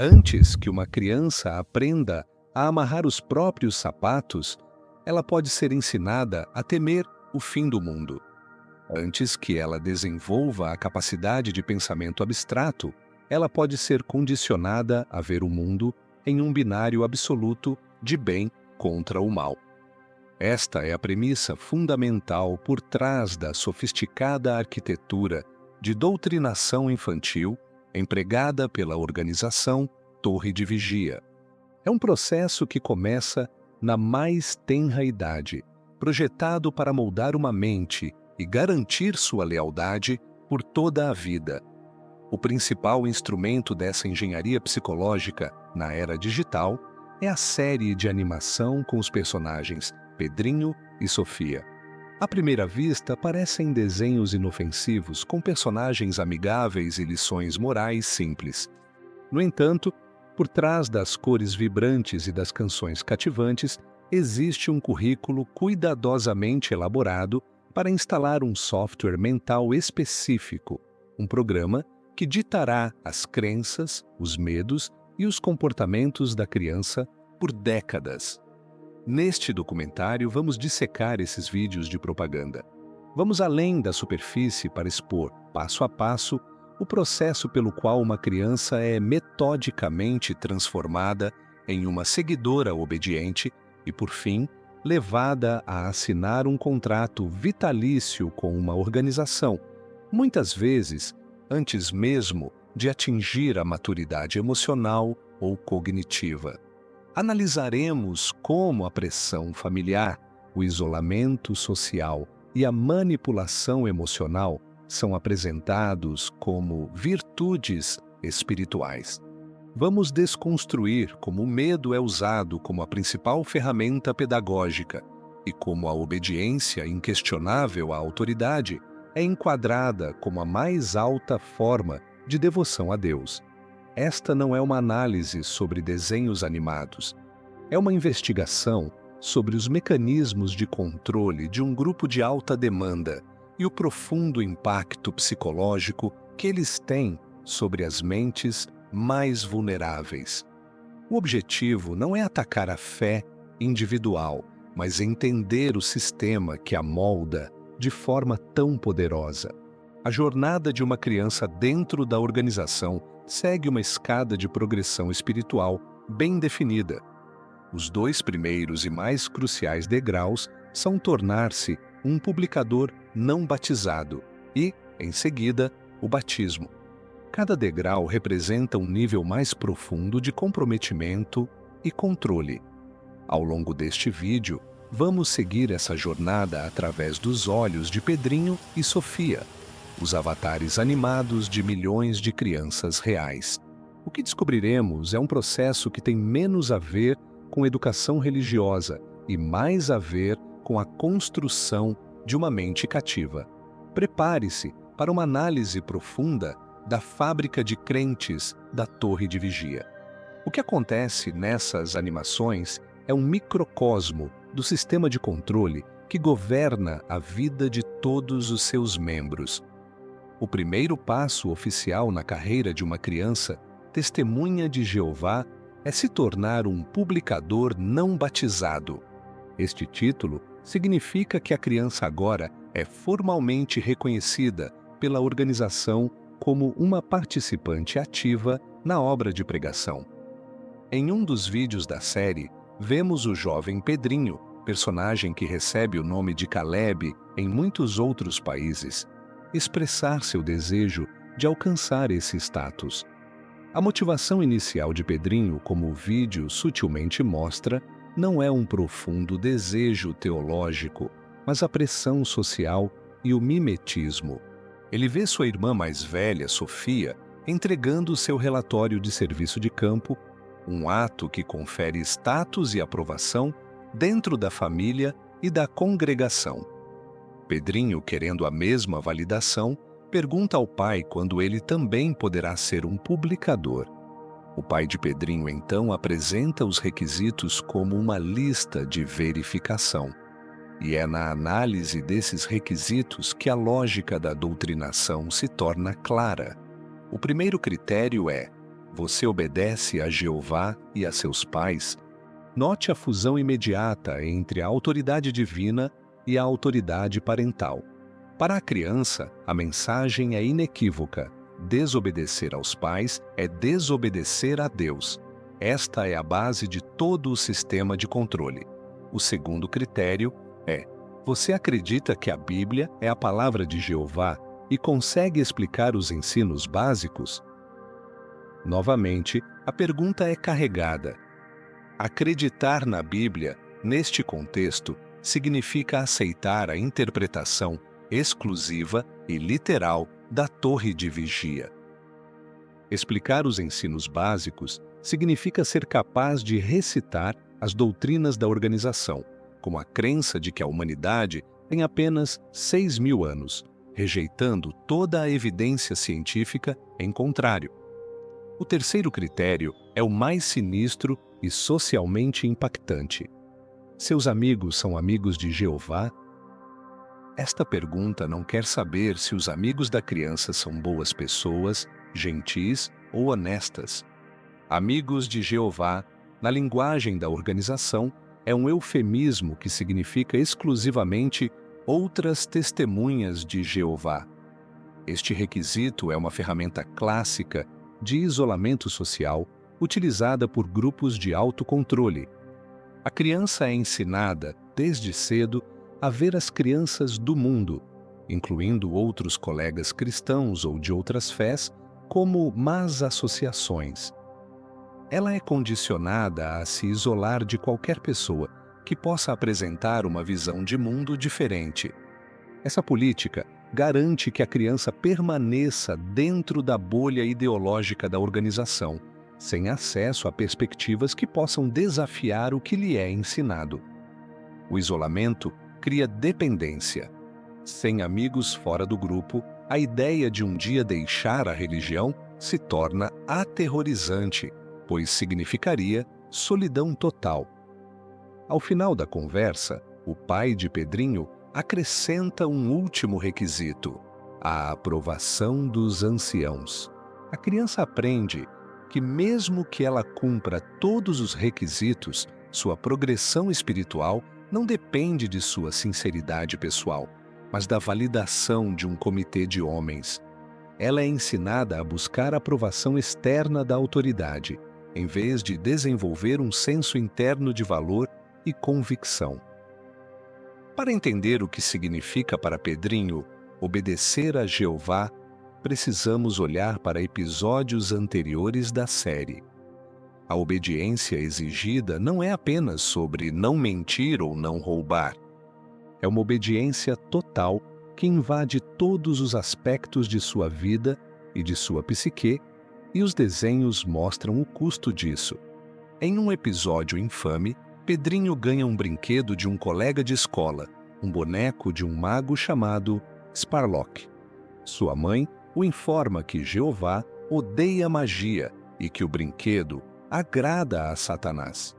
Antes que uma criança aprenda a amarrar os próprios sapatos, ela pode ser ensinada a temer o fim do mundo. Antes que ela desenvolva a capacidade de pensamento abstrato, ela pode ser condicionada a ver o mundo em um binário absoluto de bem contra o mal. Esta é a premissa fundamental por trás da sofisticada arquitetura de doutrinação infantil empregada pela organização Torre de Vigia. É um processo que começa na mais tenra idade, projetado para moldar uma mente e garantir sua lealdade por toda a vida. O principal instrumento dessa engenharia psicológica na era digital é a série de animação com os personagens Pedrinho e Sofia. À primeira vista, parecem desenhos inofensivos com personagens amigáveis e lições morais simples. No entanto, por trás das cores vibrantes e das canções cativantes, existe um currículo cuidadosamente elaborado para instalar um software mental específico, um programa que ditará as crenças, os medos e os comportamentos da criança por décadas. Neste documentário, vamos dissecar esses vídeos de propaganda. Vamos além da superfície para expor, passo a passo, o processo pelo qual uma criança é metodicamente transformada em uma seguidora obediente e, por fim, levada a assinar um contrato vitalício com uma organização, muitas vezes antes mesmo de atingir a maturidade emocional ou cognitiva. Analisaremos como a pressão familiar, o isolamento social e a manipulação emocional são apresentados como virtudes espirituais. Vamos desconstruir como o medo é usado como a principal ferramenta pedagógica e como a obediência inquestionável à autoridade é enquadrada como a mais alta forma de devoção a Deus. Esta não é uma análise sobre desenhos animados. É uma investigação sobre os mecanismos de controle de um grupo de alta demanda e o profundo impacto psicológico que eles têm sobre as mentes mais vulneráveis. O objetivo não é atacar a fé individual, mas entender o sistema que a molda de forma tão poderosa. A jornada de uma criança dentro da organização segue uma escada de progressão espiritual bem definida. Os dois primeiros e mais cruciais degraus são tornar-se um publicador não batizado e, em seguida, o batismo. Cada degrau representa um nível mais profundo de comprometimento e controle. Ao longo deste vídeo, vamos seguir essa jornada através dos olhos de Pedrinho e Sofia, os avatares animados de milhões de crianças reais. O que descobriremos é um processo que tem menos a ver com educação religiosa e mais a ver com a construção de uma mente cativa. Prepare-se para uma análise profunda da fábrica de crentes da Torre de Vigia. O que acontece nessas animações é um microcosmo do sistema de controle que governa a vida de todos os seus membros. O primeiro passo oficial na carreira de uma criança, testemunha de Jeová, é se tornar um publicador não batizado. Este título significa que a criança agora é formalmente reconhecida pela organização como uma participante ativa na obra de pregação. Em um dos vídeos da série, vemos o jovem Pedrinho, personagem que recebe o nome de Caleb em muitos outros países, expressar seu desejo de alcançar esse status. A motivação inicial de Pedrinho, como o vídeo sutilmente mostra, não é um profundo desejo teológico, mas a pressão social e o mimetismo. Ele vê sua irmã mais velha, Sofia, entregando seu relatório de serviço de campo, um ato que confere status e aprovação dentro da família e da congregação. Pedrinho, querendo a mesma validação, pergunta ao pai quando ele também poderá ser um publicador. O pai de Pedrinho, então, apresenta os requisitos como uma lista de verificação. E é na análise desses requisitos que a lógica da doutrinação se torna clara. O primeiro critério é: Você obedece a Jeová e a seus pais? Note a fusão imediata entre a autoridade divina e a autoridade parental. Para a criança, a mensagem é inequívoca: desobedecer aos pais é desobedecer a Deus. Esta é a base de todo o sistema de controle. O segundo critério é: você acredita que a Bíblia é a palavra de Jeová e consegue explicar os ensinos básicos? Novamente, a pergunta é carregada. Acreditar na Bíblia, neste contexto, significa aceitar a interpretação exclusiva e literal da torre de vigia. Explicar os ensinos básicos significa ser capaz de recitar as doutrinas da organização, como a crença de que a humanidade tem apenas 6.000 anos, rejeitando toda a evidência científica em contrário. O terceiro critério é o mais sinistro e socialmente impactante. Seus amigos são amigos de Jeová? Esta pergunta não quer saber se os amigos da criança são boas pessoas, gentis ou honestas. Amigos de Jeová, na linguagem da organização, é um eufemismo que significa exclusivamente outras testemunhas de Jeová. Este requisito é uma ferramenta clássica de isolamento social utilizada por grupos de autocontrole. A criança é ensinada, desde cedo, a ver as crianças do mundo, incluindo outros colegas cristãos ou de outras fés, como más associações. Ela é condicionada a se isolar de qualquer pessoa que possa apresentar uma visão de mundo diferente. Essa política garante que a criança permaneça dentro da bolha ideológica da organização, sem acesso a perspectivas que possam desafiar o que lhe é ensinado. O isolamento cria dependência. Sem amigos fora do grupo, a ideia de um dia deixar a religião se torna aterrorizante, pois significaria solidão total. Ao final da conversa, o pai de Pedrinho acrescenta um último requisito: a aprovação dos anciãos. A criança aprende que, mesmo que ela cumpra todos os requisitos, sua progressão espiritual não depende de sua sinceridade pessoal, mas da validação de um comitê de homens. Ela é ensinada a buscar a aprovação externa da autoridade, em vez de desenvolver um senso interno de valor e convicção. Para entender o que significa para Pedrinho obedecer a Jeová, precisamos olhar para episódios anteriores da série. A obediência exigida não é apenas sobre não mentir ou não roubar. É uma obediência total que invade todos os aspectos de sua vida e de sua psique, e os desenhos mostram o custo disso. Em um episódio infame, Pedrinho ganha um brinquedo de um colega de escola, um boneco de um mago chamado Sparlock. Sua mãe o informa que Jeová odeia magia e que o brinquedo agrada a Satanás.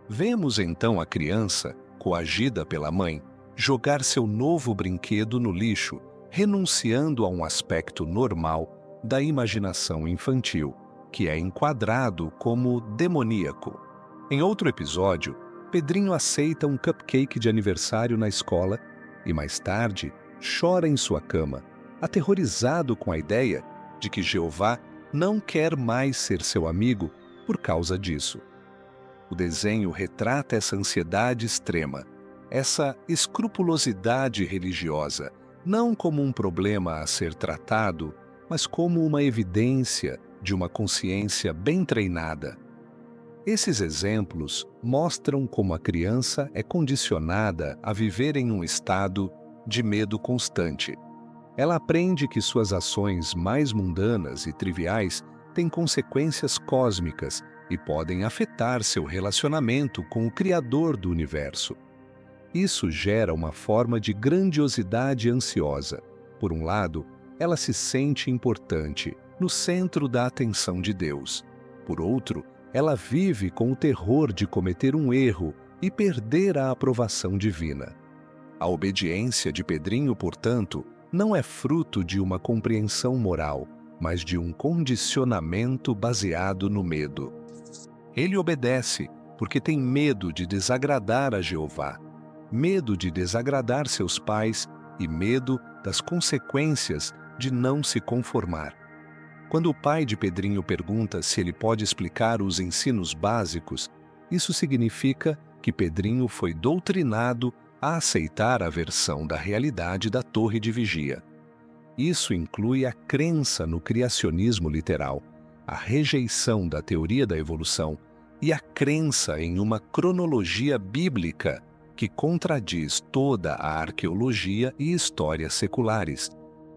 Vemos então a criança, coagida pela mãe, jogar seu novo brinquedo no lixo, renunciando a um aspecto normal da imaginação infantil, que é enquadrado como demoníaco. Em outro episódio, Pedrinho aceita um cupcake de aniversário na escola e, mais tarde, chora em sua cama, aterrorizado com a ideia de que Jeová não quer mais ser seu amigo por causa disso. O desenho retrata essa ansiedade extrema, essa escrupulosidade religiosa, não como um problema a ser tratado, mas como uma evidência de uma consciência bem treinada. Esses exemplos mostram como a criança é condicionada a viver em um estado de medo constante. Ela aprende que suas ações mais mundanas e triviais têm consequências cósmicas e podem afetar seu relacionamento com o Criador do universo. Isso gera uma forma de grandiosidade ansiosa. Por um lado, ela se sente importante, no centro da atenção de Deus. Por outro, ela vive com o terror de cometer um erro e perder a aprovação divina. A obediência de Pedrinho, portanto, não é fruto de uma compreensão moral, mas de um condicionamento baseado no medo. Ele obedece porque tem medo de desagradar a Jeová, medo de desagradar seus pais e medo das consequências de não se conformar. Quando o pai de Pedrinho pergunta se ele pode explicar os ensinos básicos, isso significa que Pedrinho foi doutrinado a aceitar a versão da realidade da Torre de Vigia. Isso inclui a crença no criacionismo literal, a rejeição da teoria da evolução e a crença em uma cronologia bíblica que contradiz toda a arqueologia e história seculares.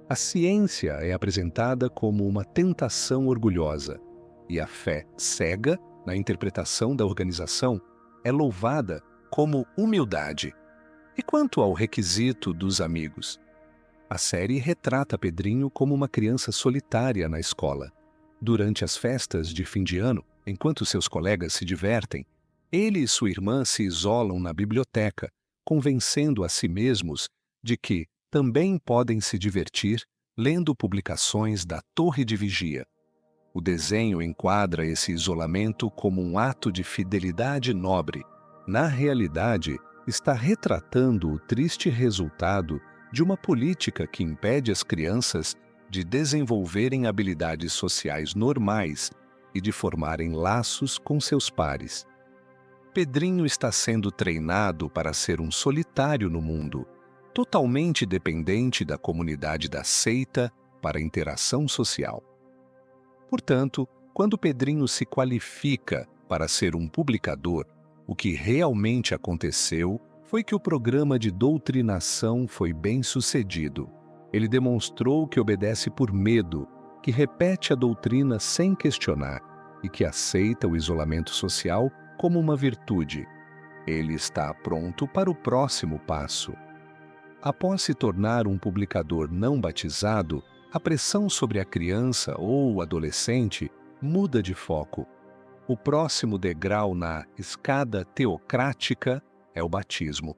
A ciência é apresentada como uma tentação orgulhosa, e a fé cega na interpretação da organização é louvada como humildade. E quanto ao requisito dos amigos? A série retrata Pedrinho como uma criança solitária na escola. Durante as festas de fim de ano, enquanto seus colegas se divertem, ele e sua irmã se isolam na biblioteca, convencendo a si mesmos de que também podem se divertir lendo publicações da Torre de Vigia. O desenho enquadra esse isolamento como um ato de fidelidade nobre. Na realidade, está retratando o triste resultado de uma política que impede as crianças de desenvolverem habilidades sociais normais e de formarem laços com seus pares. Pedrinho está sendo treinado para ser um solitário no mundo, totalmente dependente da comunidade da seita para a interação social. Portanto, quando Pedrinho se qualifica para ser um publicador, o que realmente aconteceu foi que o programa de doutrinação foi bem sucedido. Ele demonstrou que obedece por medo, que repete a doutrina sem questionar e que aceita o isolamento social como uma virtude. Ele está pronto para o próximo passo. Após se tornar um publicador não batizado, a pressão sobre a criança ou o adolescente muda de foco. O próximo degrau na escada teocrática é o batismo.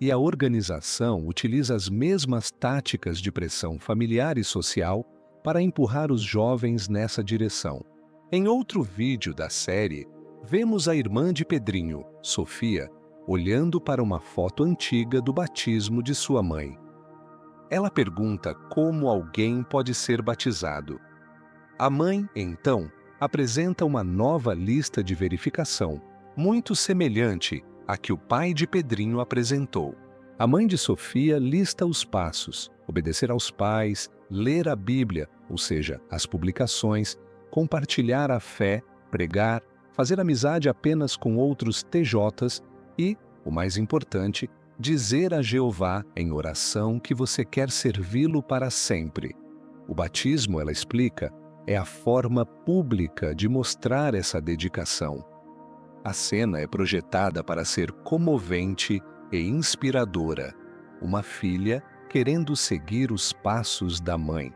E a organização utiliza as mesmas táticas de pressão familiar e social para empurrar os jovens nessa direção. Em outro vídeo da série, vemos a irmã de Pedrinho, Sofia, olhando para uma foto antiga do batismo de sua mãe. Ela pergunta como alguém pode ser batizado. A mãe, então, apresenta uma nova lista de verificação, muito semelhante à que o pai de Pedrinho apresentou. A mãe de Sofia lista os passos: obedecer aos pais, ler a Bíblia, ou seja, as publicações, compartilhar a fé, pregar, fazer amizade apenas com outros TJs e, o mais importante, dizer a Jeová em oração que você quer servi-lo para sempre. O batismo, ela explica, é a forma pública de mostrar essa dedicação. A cena é projetada para ser comovente e inspiradora, uma filha querendo seguir os passos da mãe.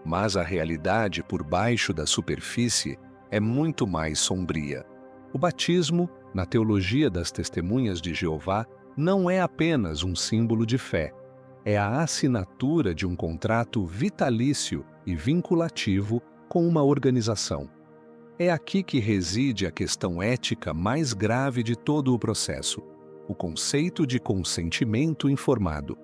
Mas a realidade por baixo da superfície é muito mais sombria. O batismo, na teologia das Testemunhas de Jeová, não é apenas um símbolo de fé. É a assinatura de um contrato vitalício e vinculativo com uma organização. É aqui que reside a questão ética mais grave de todo o processo: o conceito de consentimento informado.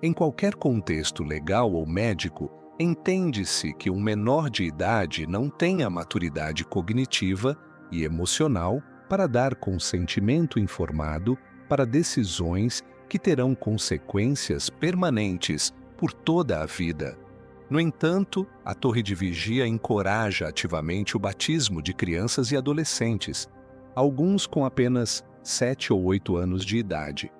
Em qualquer contexto legal ou médico, entende-se que um menor de idade não tem a maturidade cognitiva e emocional para dar consentimento informado para decisões que terão consequências permanentes por toda a vida. No entanto, a Torre de Vigia encoraja ativamente o batismo de crianças e adolescentes, alguns com apenas 7 ou 8 anos de idade.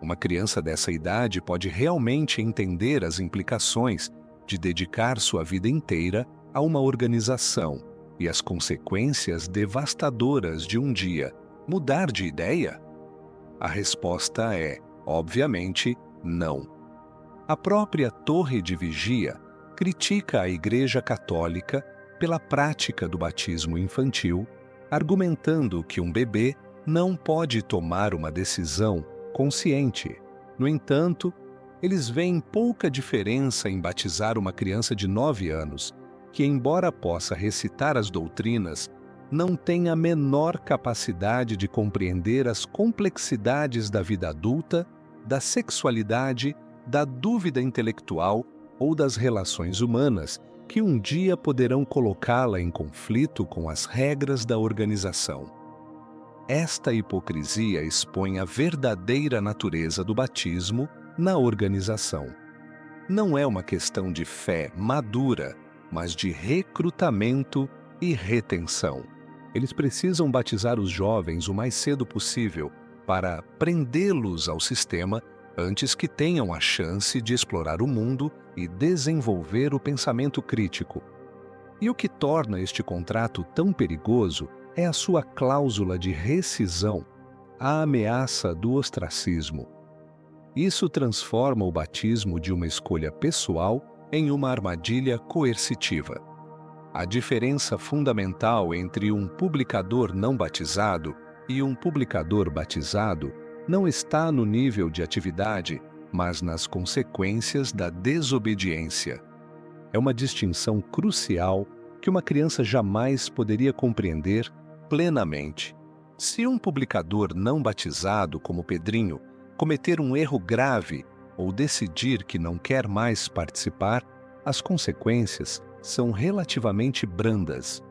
Uma criança dessa idade pode realmente entender as implicações de dedicar sua vida inteira a uma organização e as consequências devastadoras de um dia mudar de ideia? A resposta é, obviamente, não. A própria Torre de Vigia critica a Igreja Católica pela prática do batismo infantil, argumentando que um bebê não pode tomar uma decisão consciente. No entanto, eles veem pouca diferença em batizar uma criança de 9 anos que, embora possa recitar as doutrinas, não tem a menor capacidade de compreender as complexidades da vida adulta, da sexualidade, da dúvida intelectual ou das relações humanas, que um dia poderão colocá-la em conflito com as regras da organização. Esta hipocrisia expõe a verdadeira natureza do batismo na organização. Não é uma questão de fé madura, mas de recrutamento e retenção. Eles precisam batizar os jovens o mais cedo possível para prendê-los ao sistema antes que tenham a chance de explorar o mundo e desenvolver o pensamento crítico. E o que torna este contrato tão perigoso é a sua cláusula de rescisão, a ameaça do ostracismo. Isso transforma o batismo de uma escolha pessoal em uma armadilha coercitiva. A diferença fundamental entre um publicador não batizado e um publicador batizado não está no nível de atividade, mas nas consequências da desobediência. É uma distinção crucial que uma criança jamais poderia compreender plenamente. Se um publicador não batizado, como Pedrinho, cometer um erro grave ou decidir que não quer mais participar, as consequências são relativamente brandas.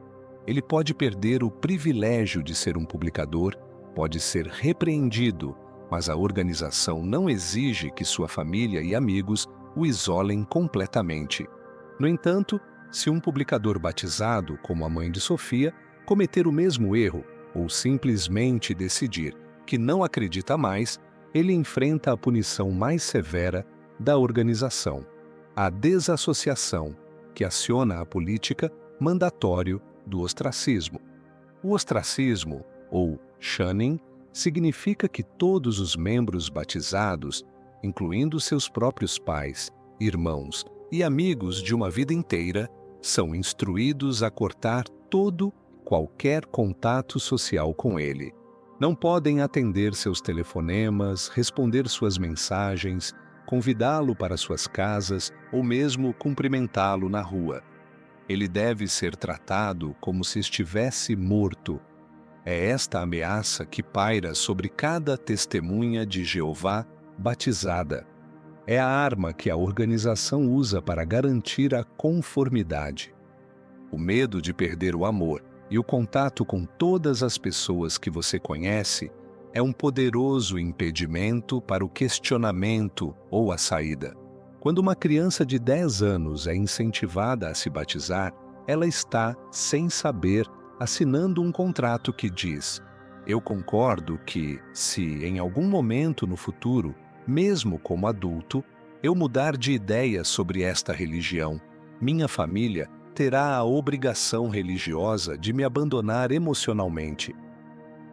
Ele pode perder o privilégio de ser um publicador, pode ser repreendido, mas a organização não exige que sua família e amigos o isolem completamente. No entanto, se um publicador batizado, como a mãe de Sofia, cometer o mesmo erro ou simplesmente decidir que não acredita mais, ele enfrenta a punição mais severa da organização, a desassociação, que aciona a política mandatório do ostracismo. O ostracismo, ou shunning, significa que todos os membros batizados, incluindo seus próprios pais, irmãos e amigos de uma vida inteira, são instruídos a cortar qualquer contato social com ele. Não podem atender seus telefonemas, responder suas mensagens, convidá-lo para suas casas ou mesmo cumprimentá-lo na rua. Ele deve ser tratado como se estivesse morto. É esta ameaça que paira sobre cada testemunha de Jeová batizada. É a arma que a organização usa para garantir a conformidade. O medo de perder o amor e o contato com todas as pessoas que você conhece é um poderoso impedimento para o questionamento ou a saída. Quando uma criança de 10 anos é incentivada a se batizar, ela está, sem saber, assinando um contrato que diz: eu concordo que, se em algum momento no futuro, mesmo como adulto, eu mudar de ideia sobre esta religião, minha família terá a obrigação religiosa de me abandonar emocionalmente.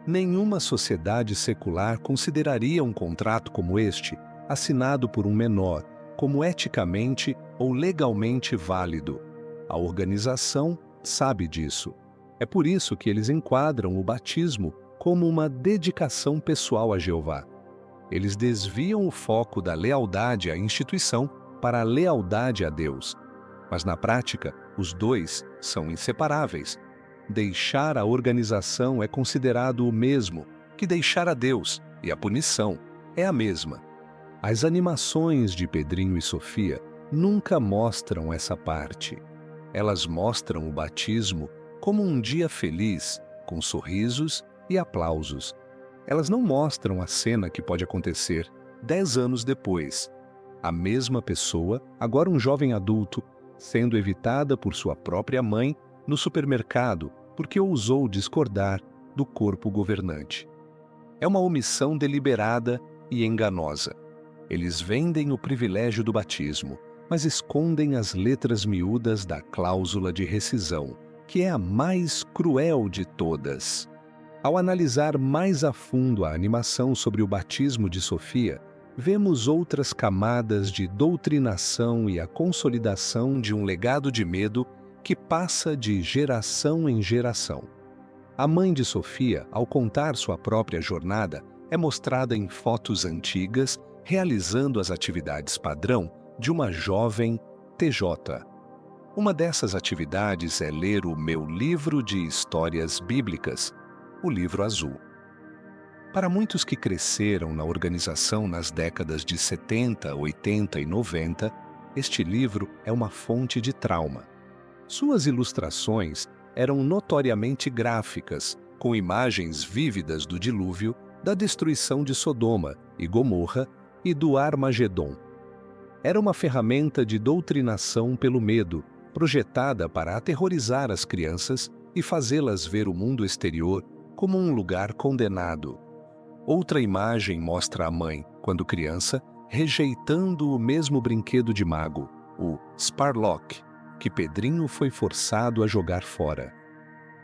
Nenhuma sociedade secular consideraria um contrato como este, assinado por um menor, como eticamente ou legalmente válido. A organização sabe disso. É por isso que eles enquadram o batismo como uma dedicação pessoal a Jeová. Eles desviam o foco da lealdade à instituição para a lealdade a Deus. Mas na prática, os dois são inseparáveis. Deixar a organização é considerado o mesmo que deixar a Deus, e a punição é a mesma. As animações de Pedrinho e Sofia nunca mostram essa parte. Elas mostram o batismo como um dia feliz, com sorrisos e aplausos. Elas não mostram a cena que pode acontecer 10 anos depois. A mesma pessoa, agora um jovem adulto, sendo evitada por sua própria mãe no supermercado porque ousou discordar do corpo governante. É uma omissão deliberada e enganosa. Eles vendem o privilégio do batismo, mas escondem as letras miúdas da cláusula de rescisão, que é a mais cruel de todas. Ao analisar mais a fundo a animação sobre o batismo de Sofia, vemos outras camadas de doutrinação e a consolidação de um legado de medo que passa de geração em geração. A mãe de Sofia, ao contar sua própria jornada, é mostrada em fotos antigas, realizando as atividades padrão de uma jovem TJ. Uma dessas atividades é ler o meu livro de histórias bíblicas, o Livro Azul. Para muitos que cresceram na organização nas décadas de 70, 80 e 90, este livro é uma fonte de trauma. Suas ilustrações eram notoriamente gráficas, com imagens vívidas do dilúvio, da destruição de Sodoma e Gomorra e do Armagedon. Era uma ferramenta de doutrinação pelo medo, projetada para aterrorizar as crianças e fazê-las ver o mundo exterior como um lugar condenado. Outra imagem mostra a mãe, quando criança, rejeitando o mesmo brinquedo de mago, o Sparlock, que Pedrinho foi forçado a jogar fora.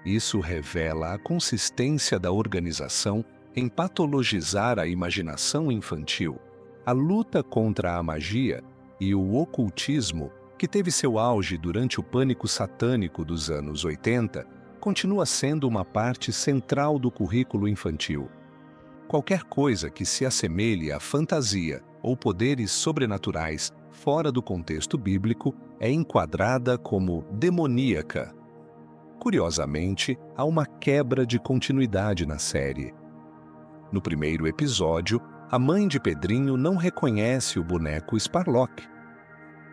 Isso revela a consistência da organização em patologizar a imaginação infantil, a luta contra a magia e o ocultismo, que teve seu auge durante o pânico satânico dos anos 80, continua sendo uma parte central do currículo infantil. Qualquer coisa que se assemelhe à fantasia ou poderes sobrenaturais fora do contexto bíblico é enquadrada como demoníaca. Curiosamente, há uma quebra de continuidade na série. No primeiro episódio, a mãe de Pedrinho não reconhece o boneco Sparlock.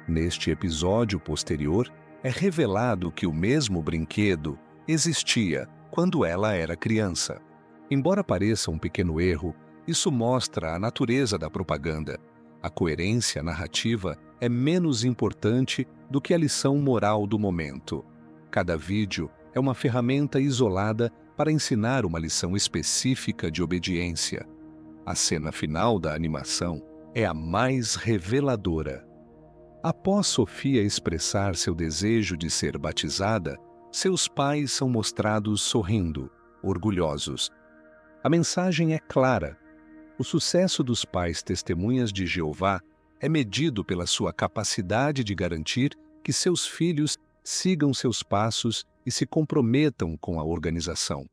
Neste episódio posterior, é revelado que o mesmo brinquedo existia quando ela era criança. Embora pareça um pequeno erro, isso mostra a natureza da propaganda. A coerência narrativa é menos importante do que a lição moral do momento. Cada vídeo é uma ferramenta isolada para ensinar uma lição específica de obediência. A cena final da animação é a mais reveladora. Após Sofia expressar seu desejo de ser batizada, seus pais são mostrados sorrindo, orgulhosos. A mensagem é clara. O sucesso dos pais testemunhas de Jeová é medido pela sua capacidade de garantir que seus filhos sigam seus passos e se comprometam com a organização.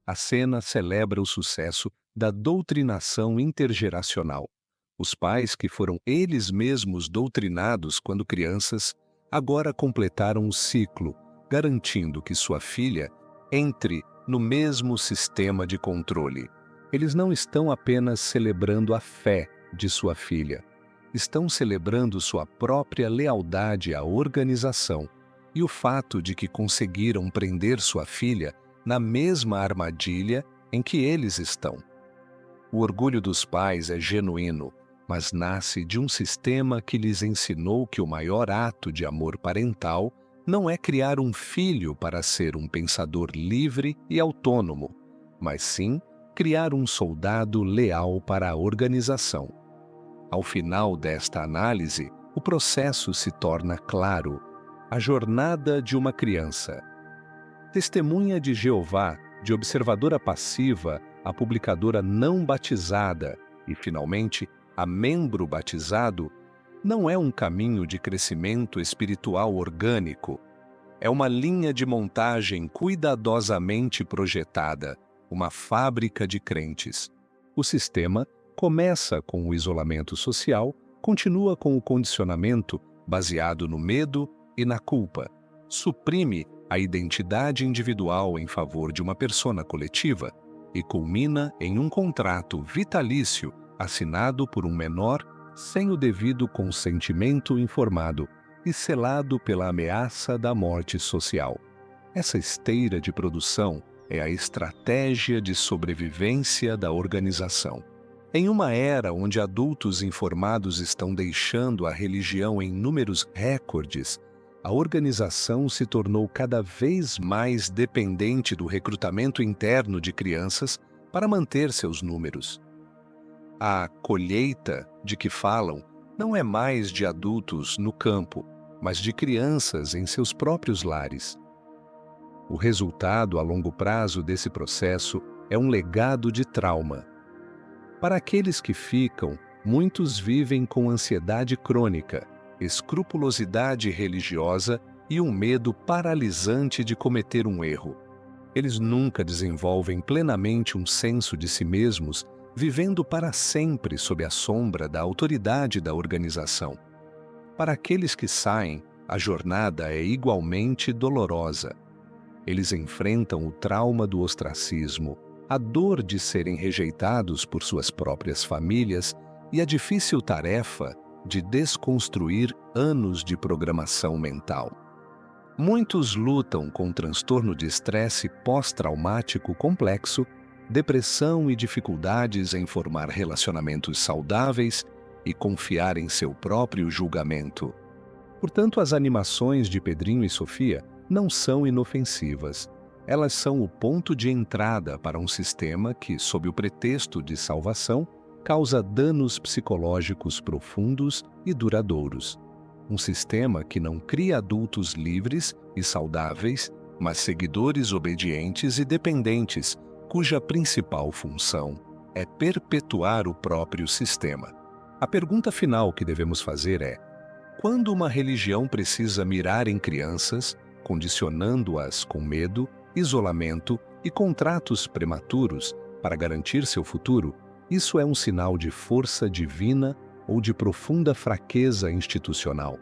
A cena celebra o sucesso da doutrinação intergeracional. Os pais que foram eles mesmos doutrinados quando crianças, agora completaram o ciclo, garantindo que sua filha entre no mesmo sistema de controle. Eles não estão apenas celebrando a fé de sua filha, estão celebrando sua própria lealdade à organização e o fato de que conseguiram prender sua filha na mesma armadilha em que eles estão. O orgulho dos pais é genuíno, mas nasce de um sistema que lhes ensinou que o maior ato de amor parental não é criar um filho para ser um pensador livre e autônomo, mas sim criar um soldado leal para a organização. Ao final desta análise, o processo se torna claro. A jornada de uma criança. Testemunha de Jeová, de observadora passiva, a publicadora não batizada e, finalmente, a membro batizado, não é um caminho de crescimento espiritual orgânico. É uma linha de montagem cuidadosamente projetada, uma fábrica de crentes. O sistema começa com o isolamento social, continua com o condicionamento baseado no medo e na culpa, suprime a identidade individual em favor de uma persona coletiva e culmina em um contrato vitalício assinado por um menor sem o devido consentimento informado e selado pela ameaça da morte social. Essa esteira de produção é a estratégia de sobrevivência da organização. Em uma era onde adultos informados estão deixando a religião em números recordes, a organização se tornou cada vez mais dependente do recrutamento interno de crianças para manter seus números. A colheita de que falam não é mais de adultos no campo, mas de crianças em seus próprios lares. O resultado a longo prazo desse processo é um legado de trauma. Para aqueles que ficam, muitos vivem com ansiedade crônica, escrupulosidade religiosa e um medo paralisante de cometer um erro. Eles nunca desenvolvem plenamente um senso de si mesmos, vivendo para sempre sob a sombra da autoridade da organização. Para aqueles que saem, A jornada é igualmente dolorosa. Eles enfrentam o trauma do ostracismo, a dor de serem rejeitados por suas próprias famílias e a difícil tarefa de desconstruir anos de programação mental. Muitos lutam com transtorno de estresse pós-traumático complexo, depressão e dificuldades em formar relacionamentos saudáveis e confiar em seu próprio julgamento. Portanto, as animações de Pedrinho e Sofia não são inofensivas. Elas são o ponto de entrada para um sistema que, sob o pretexto de salvação, causa danos psicológicos profundos e duradouros. Um sistema que não cria adultos livres e saudáveis, mas seguidores obedientes e dependentes, cuja principal função é perpetuar o próprio sistema. A pergunta final que devemos fazer é: quando uma religião precisa mirar em crianças, condicionando-as com medo, isolamento e contratos prematuros para garantir seu futuro, isso é um sinal de força divina ou de profunda fraqueza institucional?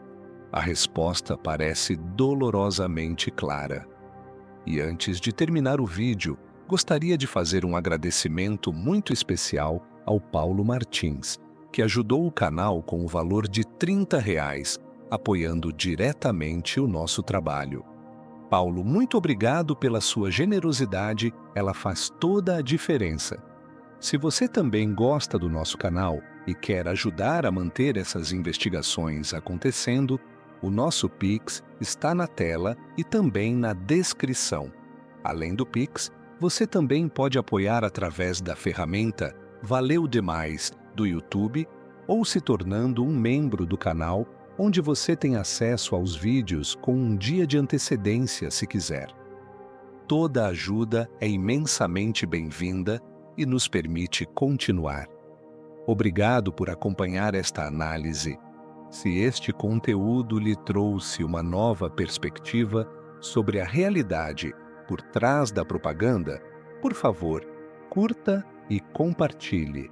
A resposta parece dolorosamente clara. E antes de terminar o vídeo, gostaria de fazer um agradecimento muito especial ao Paulo Martins, que ajudou o canal com o valor de R$ 30, apoiando diretamente o nosso trabalho. Paulo, muito obrigado pela sua generosidade, ela faz toda a diferença. Se você também gosta do nosso canal e quer ajudar a manter essas investigações acontecendo, o nosso Pix está na tela e também na descrição. Além do Pix, você também pode apoiar através da ferramenta Valeu Demais do YouTube ou se tornando um membro do canal, onde você tem acesso aos vídeos com um dia de antecedência se quiser. Toda ajuda é imensamente bem-vinda e nos permite continuar. Obrigado por acompanhar esta análise. Se este conteúdo lhe trouxe uma nova perspectiva sobre a realidade por trás da propaganda, por favor, curta e compartilhe.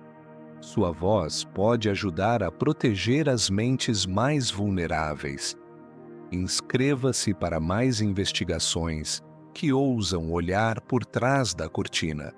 Sua voz pode ajudar a proteger as mentes mais vulneráveis. Inscreva-se para mais investigações que ousam olhar por trás da cortina.